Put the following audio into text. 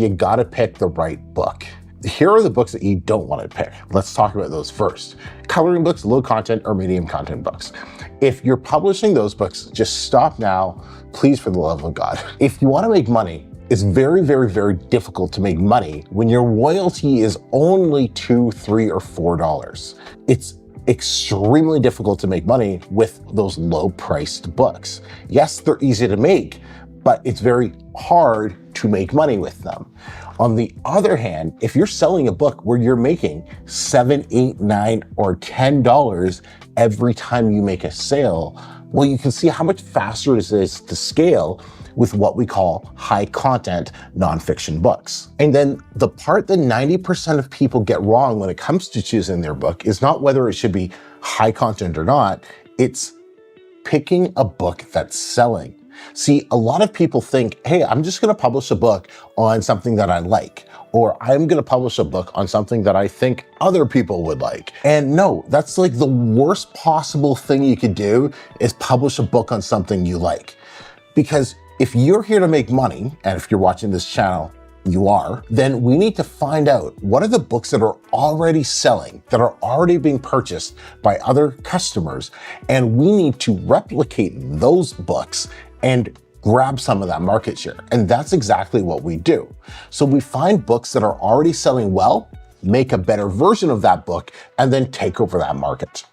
you gotta pick the right book. Here are the books that you don't want to pick. Let's talk about those first. Coloring books, low content or medium content books. If you're publishing those books, just stop now, please, for the love of God. If you want to make money, it's very, very, very difficult to make money when your royalty is only $2, $3, or $4. It's extremely difficult to make money with those low-priced books. Yes, they're easy to make, but it's very hard to make money with them. On the other hand, if you're selling a book where you're making $7, $8, $9, or $10 every time you make a sale, well, you can see how much faster it is to scale with what we call high content nonfiction books. And then the part that 90% of people get wrong when it comes to choosing their book is not whether it should be high content or not, it's picking a book that's selling. See, a lot of people think, hey, I'm just gonna publish a book on something that I like, or I'm gonna publish a book on something that I think other people would like. And no, that's like the worst possible thing you could do is publish a book on something you like. Because if you're here to make money, and if you're watching this channel, you are, then we need to find out what are the books that are already selling, that are already being purchased by other customers, and we need to replicate those books and grab some of that market share. And that's exactly what we do. So we find books that are already selling well, make a better version of that book, and then take over that market.